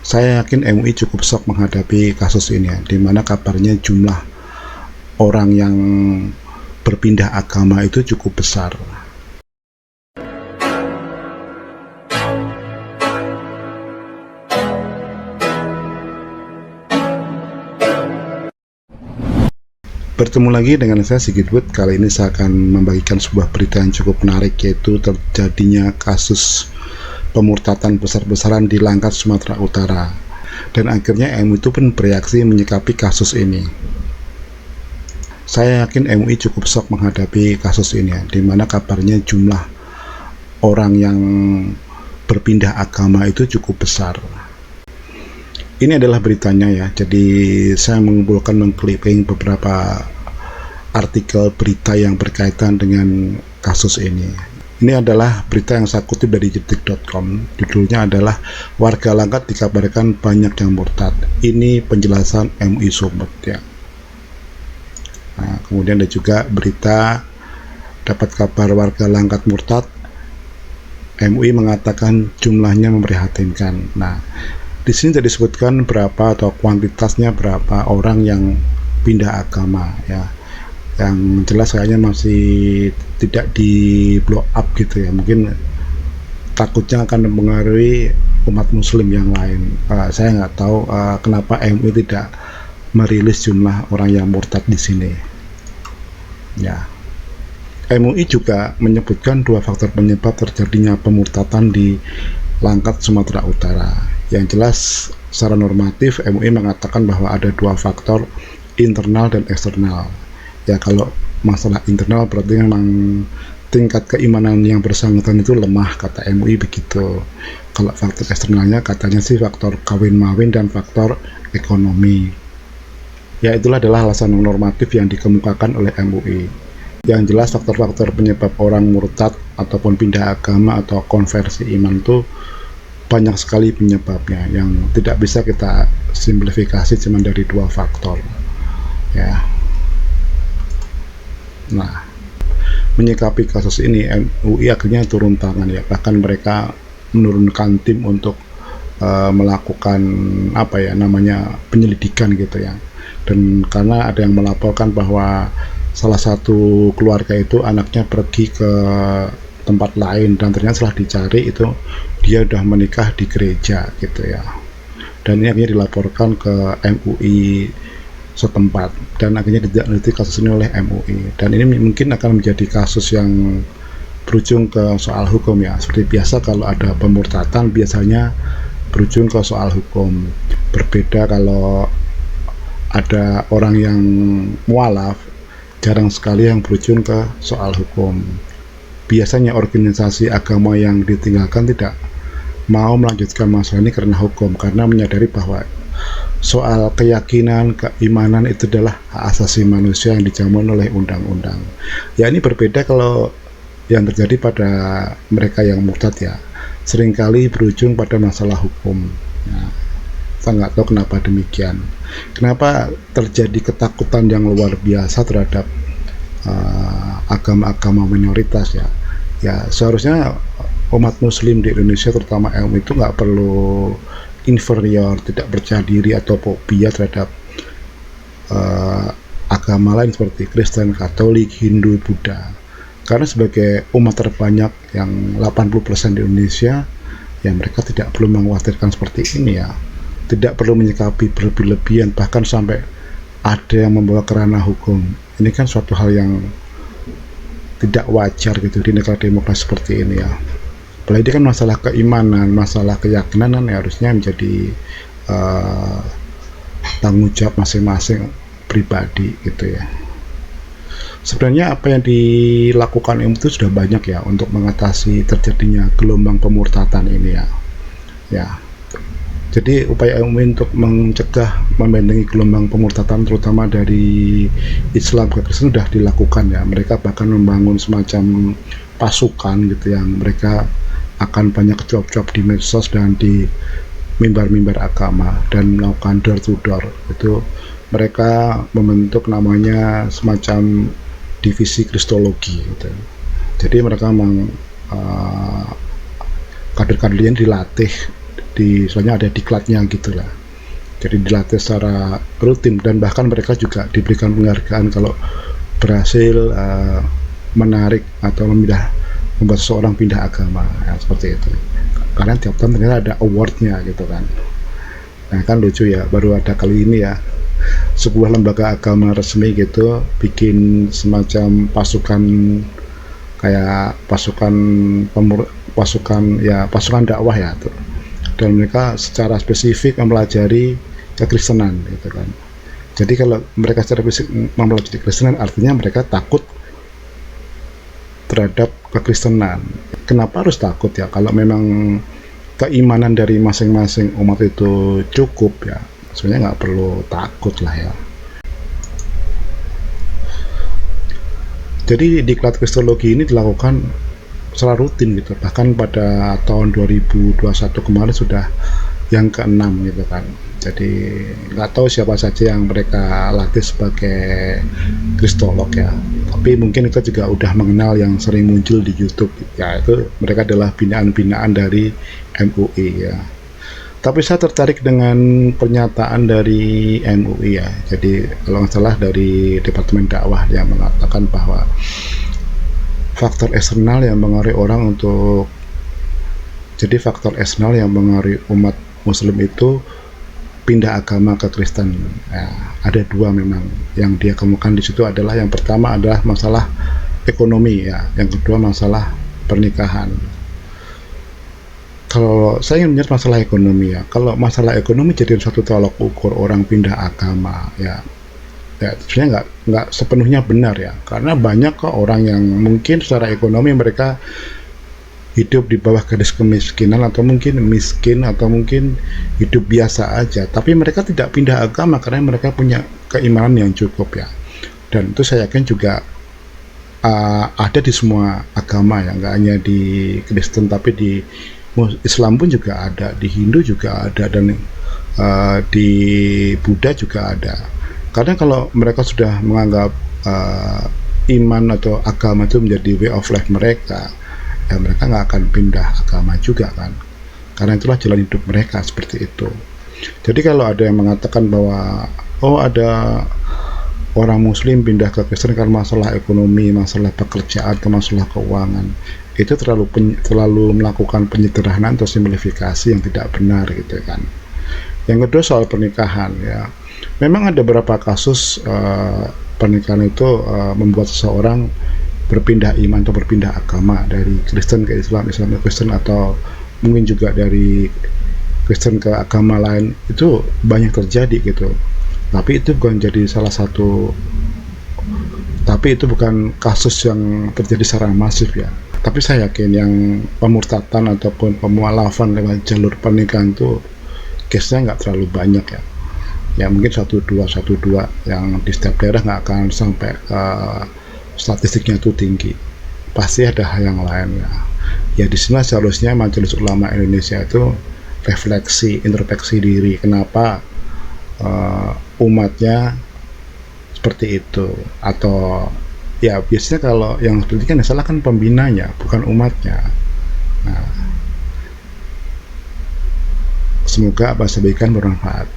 Saya yakin MUI cukup shock menghadapi kasus ini ya, di mana kabarnya jumlah orang yang berpindah agama itu cukup besar. Bertemu lagi dengan saya Sigit Wood. Kali ini saya akan membagikan sebuah berita yang cukup menarik, yaitu terjadinya kasus pemurtatan besar-besaran di Langkat, Sumatera Utara. Dan akhirnya MUI itu pun bereaksi menyikapi kasus ini. Saya yakin MUI cukup shock menghadapi kasus ini ya, di mana kabarnya jumlah orang yang berpindah agama itu cukup besar. Ini adalah beritanya ya, jadi saya mengumpulkan mengclipping beberapa artikel berita yang berkaitan dengan kasus ini. Ini adalah berita yang saya kutip dari detik.com. Judulnya adalah warga Langkat dikabarkan banyak yang murtad. Ini penjelasan MUI Sumut ya. Nah, kemudian ada juga berita dapat kabar warga Langkat murtad, MUI mengatakan jumlahnya memprihatinkan. Nah, di sini tidak disebutkan berapa atau kuantitasnya berapa orang yang pindah agama ya. Yang jelas kayaknya masih tidak di blow up gitu ya. Mungkin takutnya akan mempengaruhi umat muslim yang lain. Saya nggak tahu kenapa MUI tidak merilis jumlah orang yang murtad di sini. Ya. MUI juga menyebutkan dua faktor penyebab terjadinya pemurtatan di Langkat, Sumatera Utara. Yang jelas secara normatif MUI mengatakan bahwa ada dua faktor, internal dan eksternal. Ya, kalau masalah internal berarti memang tingkat keimanan yang bersangkutan itu lemah, kata MUI begitu. Kalau faktor eksternalnya katanya sih faktor kawin-mawin dan faktor ekonomi. Ya, itulah adalah alasan normatif yang dikemukakan oleh MUI. Yang jelas faktor-faktor penyebab orang murtad ataupun pindah agama atau konversi iman itu banyak sekali penyebabnya yang tidak bisa kita simplifikasi cuma dari dua faktor ya. Nah, menyikapi kasus ini MUI akhirnya turun tangan ya, bahkan mereka menurunkan tim untuk melakukan penyelidikan gitu ya. Dan karena ada yang melaporkan bahwa salah satu keluarga itu anaknya pergi ke tempat lain dan ternyata setelah dicari itu dia udah menikah di gereja gitu ya. Dan ini akhirnya dilaporkan ke MUI setempat dan akhirnya ditindaklanjuti kasus ini oleh MUI. Dan ini mungkin akan menjadi kasus yang berujung ke soal hukum ya. Seperti biasa kalau ada pemurtatan biasanya berujung ke soal hukum. Berbeda kalau ada orang yang mualaf, jarang sekali yang berujung ke soal hukum. Biasanya organisasi agama yang ditinggalkan tidak mau melanjutkan masalah ini karena hukum, karena menyadari bahwa soal keyakinan, keimanan itu adalah hak asasi manusia yang dijamin oleh undang-undang. Ya, ini berbeda kalau yang terjadi pada mereka yang murtad ya, seringkali berujung pada masalah hukum ya. Saya nggak tahu kenapa demikian, kenapa terjadi ketakutan yang luar biasa terhadap agama-agama minoritas ya. Ya, seharusnya umat muslim di Indonesia terutama MUI itu nggak perlu inferior, tidak percaya diri atau fobia terhadap agama lain seperti Kristen, Katolik, Hindu, Buddha. Karena sebagai umat terbanyak yang 80% di Indonesia, ya mereka tidak perlu mengkhawatirkan seperti ini ya. Tidak perlu menyikapi berlebih-lebihan, bahkan sampai ada yang membawa ke ranah hukum. Ini kan suatu hal yang tidak wajar gitu di negara demokrasi seperti ini ya. Apalagi kan masalah keimanan, masalah keyakinan kan harusnya menjadi tanggung jawab masing-masing pribadi gitu ya. Sebenarnya apa yang dilakukan MUI itu sudah banyak ya untuk mengatasi terjadinya gelombang pemurtatan ini ya. Ya. Jadi upaya MUI untuk mencegah membentengi gelombang pemurtatan terutama dari Islam ke Kristen sudah dilakukan ya. Mereka bahkan membangun semacam pasukan gitu yang mereka akan banyak job-job di medsos dan di mimbar-mimbar agama dan melakukan door to door. Itu mereka membentuk namanya semacam divisi kristologi gitu. Jadi mereka memang kader-kadernya dilatih soalnya ada diklatnya gitulah. Jadi dilatih secara rutin, dan bahkan mereka juga diberikan penghargaan kalau berhasil menarik atau membuat seseorang pindah agama, ya, seperti itu. Karena tiap tahun ternyata ada awardnya gitu kan. Nah kan lucu ya, baru ada kali ini ya sebuah lembaga agama resmi gitu bikin semacam pasukan, kayak pasukan dakwah ya tuh, dan mereka secara spesifik mempelajari kekristenan gitu kan. Jadi kalau mereka secara fisik mempelajari kekristenan, artinya mereka takut terhadap kekristenan. Kenapa harus takut ya? Kalau memang keimanan dari masing-masing umat itu cukup ya, sebenarnya nggak perlu takut lah ya. Jadi diklat kristologi ini dilakukan secara rutin gitu, bahkan pada tahun 2021 kemarin sudah yang ke-6 gitu kan. Jadi nggak tahu siapa saja yang mereka latih sebagai kristolog ya, tapi mungkin kita juga udah mengenal yang sering muncul di YouTube ya, itu mereka adalah binaan-binaan dari MUI ya. Tapi saya tertarik dengan pernyataan dari MUI ya. Jadi kalau nggak salah dari Departemen Dakwah yang mengatakan bahwa faktor eksternal yang mempengaruhi orang untuk, jadi faktor eksternal yang mempengaruhi umat Muslim itu pindah agama ke Kristen ya, ada dua memang yang dia kemukakan di situ. Adalah yang pertama adalah masalah ekonomi ya, yang kedua masalah pernikahan. Kalau saya ingin melihat masalah ekonomi ya, kalau masalah ekonomi jadi satu tolak ukur orang pindah agama ya, sebenarnya nggak sepenuhnya benar ya, karena banyak kok orang yang mungkin secara ekonomi mereka hidup di bawah garis kemiskinan, atau mungkin miskin, atau mungkin hidup biasa aja, tapi mereka tidak pindah agama karena mereka punya keimanan yang cukup ya. Dan itu saya yakin juga ada di semua agama ya, nggak hanya di Kristen, tapi di Islam pun juga ada, di Hindu juga ada, dan di Buddha juga ada. Karena kalau mereka sudah menganggap iman atau agama itu menjadi way of life mereka, ya mereka nggak akan pindah agama juga kan, karena itulah jalan hidup mereka seperti itu. Jadi kalau ada yang mengatakan bahwa ada orang Muslim pindah ke Kristen karena masalah ekonomi, masalah pekerjaan, atau masalah keuangan, itu terlalu melakukan penyederhanaan atau simplifikasi yang tidak benar gitu kan. Yang kedua soal pernikahan ya, memang ada beberapa kasus pernikahan itu membuat seseorang berpindah iman atau berpindah agama dari Kristen ke Islam, Islam ke Kristen, atau mungkin juga dari Kristen ke agama lain. Itu banyak terjadi gitu, tapi itu bukan jadi salah satu, tapi itu bukan kasus yang terjadi secara masif ya. Tapi saya yakin yang pemurtatan ataupun pemualafan lewat jalur pernikahan itu case-nya nggak terlalu banyak ya. Ya mungkin satu dua yang di setiap daerah, nggak akan sampai statistiknya itu tinggi. Pasti ada hal yang lain ya. Ya di sini seharusnya Majelis Ulama Indonesia itu refleksi, introspeksi diri, kenapa umatnya seperti itu. Atau ya biasanya kalau yang seperti kan salah kan pembinanya, bukan umatnya. Nah, semoga bahasa baikan bermanfaat.